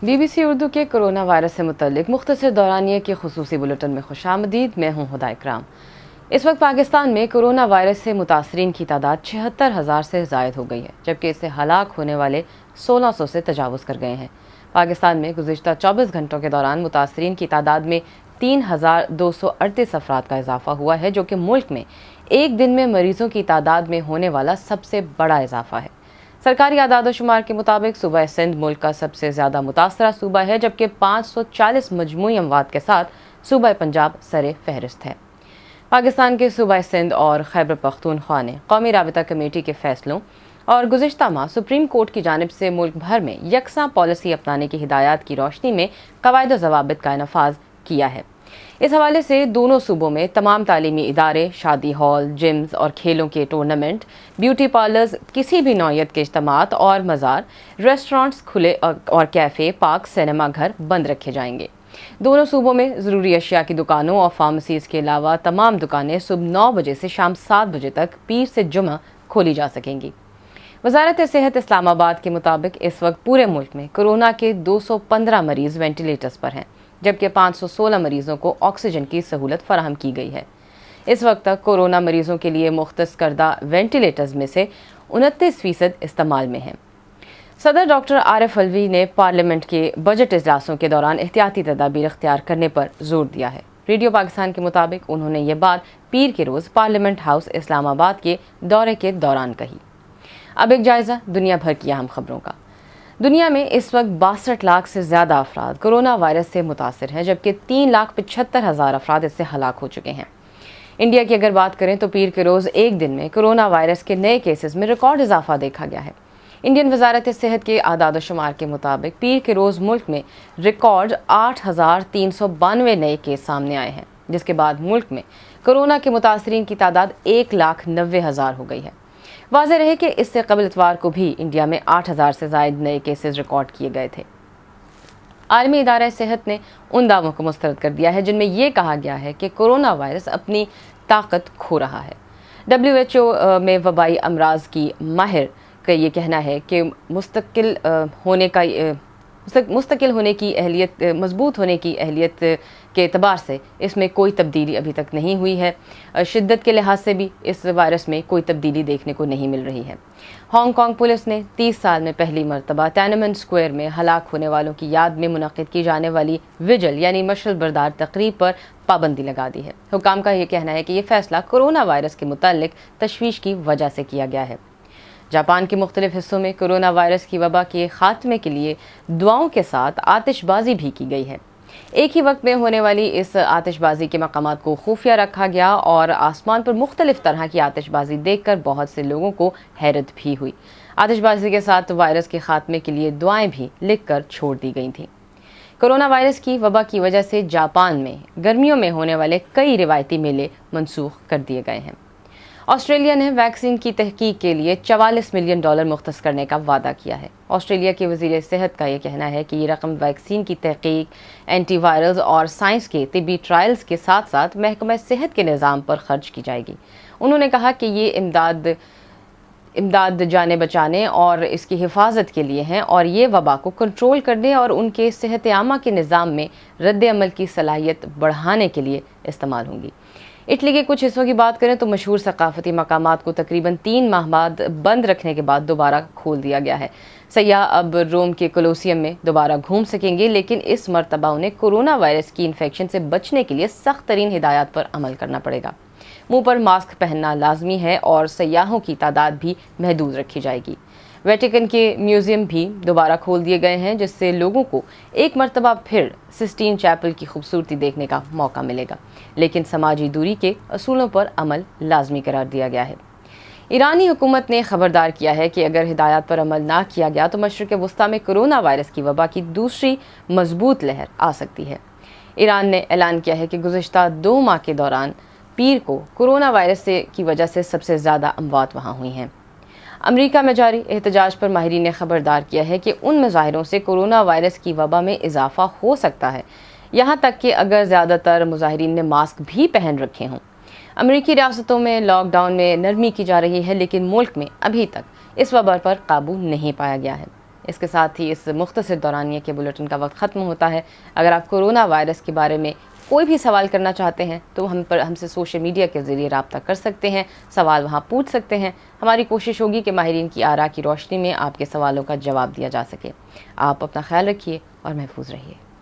BBC Urdu کے corona virus سے متعلق مختصر دورانیے کے خصوصی بلیٹن میں خوشامدید. میں ہوں ہدا اکرام. اس وقت پاکستان میں کورونا وائرس سے متاثرین کی تعداد 76,000 سے زائد ہو گئی ہے، جبکہ اس سے ہلاک ہونے والے 1,600 سے تجاوز کر گئے ہیں. پاکستان میں گزشتہ 24 گھنٹوں کے دوران متاثرین کی تعداد میں 3,238 افراد کا اضافہ ہوا ہے، جو کہ ملک میں ایک دن میں مریضوں کی تعداد میں ہونے والا سب سے بڑا اضافہ ہے. سرکاری اعداد و شمار کے مطابق صوبہ سندھ ملک کا سب سے زیادہ متاثرہ صوبہ ہے، جبکہ 540 مجموعی اموات کے ساتھ صوبہ پنجاب سر فہرست ہے. پاکستان کے صوبہ سندھ اور خیبر پختونخوا نے قومی رابطہ کمیٹی کے فیصلوں اور گزشتہ ماہ سپریم کورٹ کی جانب سے ملک بھر میں یکساں پالیسی اپنانے کی ہدایات کی روشنی میں قواعد و ضوابط کا نفاذ کیا ہے. اس حوالے سے دونوں صوبوں میں تمام تعلیمی ادارے، شادی ہال، جمز اور کھیلوں کے ٹورنامنٹ، بیوٹی پارلرز، کسی بھی نوعیت کے اجتماعات اور مزار، ریسٹورانٹس کھلے اور کیفے، پارک، سینما گھر بند رکھے جائیں گے. دونوں صوبوں میں ضروری اشیاء کی دکانوں اور فارمیسیز کے علاوہ تمام دکانیں صبح 9 بجے سے شام 7 بجے تک پیر سے جمعہ کھولی جا سکیں گی. وزارت صحت اسلام آباد کے مطابق اس وقت پورے ملک میں کورونا کے 215 مریض وینٹیلیٹرز پر ہیں، جبکہ 516 مریضوں کو آکسیجن کی سہولت فراہم کی گئی ہے. اس وقت تک کورونا مریضوں کے لیے مختص کردہ وینٹیلیٹرز میں سے 29% استعمال میں ہیں. صدر ڈاکٹر عارف علوی نے پارلیمنٹ کے بجٹ اجلاسوں کے دوران احتیاطی تدابیر اختیار کرنے پر زور دیا ہے. ریڈیو پاکستان کے مطابق انہوں نے یہ بات پیر کے روز پارلیمنٹ ہاؤس اسلام آباد کے دورے کے دوران کہی. اب ایک جائزہ دنیا بھر کی اہم خبروں کا. دنیا میں اس وقت 62 لاکھ سے زیادہ افراد کورونا وائرس سے متاثر ہیں، جبکہ 3,75,000 افراد اس سے ہلاک ہو چکے ہیں. انڈیا کی اگر بات کریں تو پیر کے روز ایک دن میں کورونا وائرس کے نئے کیسز میں ریکارڈ اضافہ دیکھا گیا ہے. انڈین وزارت صحت کے اعداد و شمار کے مطابق پیر کے روز ملک میں ریکارڈ 8,392 نئے کیس سامنے آئے ہیں، جس کے بعد ملک میں کورونا کے متاثرین کی تعداد 1,90,000 ہو گئی ہے. واضح رہے کہ اس سے قبل اتوار کو بھی انڈیا میں 8,000 سے زائد نئے کیسز ریکارڈ کیے گئے تھے. عالمی ادارہ صحت نے ان دعووں کو مسترد کر دیا ہے جن میں یہ کہا گیا ہے کہ کورونا وائرس اپنی طاقت کھو رہا ہے. WHO میں وبائی امراض کی ماہر کا یہ کہنا ہے کہ مستقل ہونے کی اہلیت، مضبوط ہونے کی اہلیت کے اعتبار سے اس میں کوئی تبدیلی ابھی تک نہیں ہوئی ہے. شدت کے لحاظ سے بھی اس وائرس میں کوئی تبدیلی دیکھنے کو نہیں مل رہی ہے. ہانگ کانگ پولیس نے 30 سال میں پہلی مرتبہ تیانمن اسکوائر میں ہلاک ہونے والوں کی یاد میں منعقد کی جانے والی وجل یعنی مشعل بردار تقریب پر پابندی لگا دی ہے. حکام کا یہ کہنا ہے کہ یہ فیصلہ کورونا وائرس کے متعلق تشویش کی وجہ سے کیا گیا ہے. جاپان کے مختلف حصوں میں کورونا وائرس کی وبا کے خاتمے کے لیے دعاؤں کے ساتھ آتش بازی بھی کی گئی ہے. ایک ہی وقت میں ہونے والی اس آتش بازی کے مقامات کو خفیہ رکھا گیا اور آسمان پر مختلف طرح کی آتش بازی دیکھ کر بہت سے لوگوں کو حیرت بھی ہوئی. آتش بازی کے ساتھ وائرس کے خاتمے کے لیے دعائیں بھی لکھ کر چھوڑ دی گئی تھیں. کورونا وائرس کی وبا کی وجہ سے جاپان میں گرمیوں میں ہونے والے کئی روایتی میلے منسوخ کر دیے گئے ہیں. آسٹریلیا نے ویکسین کی تحقیق کے لیے $44 ملین مختص کرنے کا وعدہ کیا ہے. آسٹریلیا کے وزیر صحت کا یہ کہنا ہے کہ یہ رقم ویکسین کی تحقیق، اینٹی وائرلز اور سائنس کے طبی ٹرائلز کے ساتھ ساتھ محکمہ صحت کے نظام پر خرچ کی جائے گی. انہوں نے کہا کہ یہ امداد جانیں بچانے اور اس کی حفاظت کے لیے ہیں اور یہ وبا کو کنٹرول کرنے اور ان کے صحت عامہ کے نظام میں رد عمل کی صلاحیت بڑھانے کے لیے استعمال ہوں گی. اٹلی کے کچھ حصوں کی بات کریں تو مشہور ثقافتی مقامات کو تقریباً 3 ماہ بعد بند رکھنے کے بعد دوبارہ کھول دیا گیا ہے. سیاح اب روم کے کولوسیم میں دوبارہ گھوم سکیں گے، لیکن اس مرتبہ انہیں کورونا وائرس کی انفیکشن سے بچنے کے لیے سخت ترین ہدایات پر عمل کرنا پڑے گا. منہ پر ماسک پہننا لازمی ہے اور سیاحوں کی تعداد بھی محدود رکھی جائے گی. ویٹیکن کے میوزیم بھی دوبارہ کھول دیے گئے ہیں، جس سے لوگوں کو ایک مرتبہ پھر سسٹین چیپل کی خوبصورتی دیکھنے کا موقع ملے گا، لیکن سماجی دوری کے اصولوں پر عمل لازمی قرار دیا گیا ہے. ایرانی حکومت نے خبردار کیا ہے کہ اگر ہدایات پر عمل نہ کیا گیا تو مشرق وسطیٰ میں کورونا وائرس کی وبا کی دوسری مضبوط لہر آ سکتی ہے. ایران نے اعلان کیا ہے کہ گزشتہ 2 ماہ کے دوران پیر کو کورونا وائرس کی وجہ سے سب سے زیادہ اموات وہاں ہوئی ہیں. امریکہ میں جاری احتجاج پر ماہرین نے خبردار کیا ہے کہ ان مظاہروں سے کورونا وائرس کی وبا میں اضافہ ہو سکتا ہے، یہاں تک کہ اگر زیادہ تر مظاہرین نے ماسک بھی پہن رکھے ہوں. امریکی ریاستوں میں لاک ڈاؤن میں نرمی کی جا رہی ہے، لیکن ملک میں ابھی تک اس وبا پر قابو نہیں پایا گیا ہے. اس کے ساتھ ہی اس مختصر دورانیے کے بلیٹن کا وقت ختم ہوتا ہے۔ اگر آپ کورونا وائرس کے بارے میں کوئی بھی سوال کرنا چاہتے ہیں تو ہم سے سوشل میڈیا کے ذریعے رابطہ کر سکتے ہیں، سوال وہاں پوچھ سکتے ہیں۔ ہماری کوشش ہوگی کہ ماہرین کی آراء کی روشنی میں آپ کے سوالوں کا جواب دیا جا سکے۔ آپ اپنا خیال رکھیے اور محفوظ رہیے۔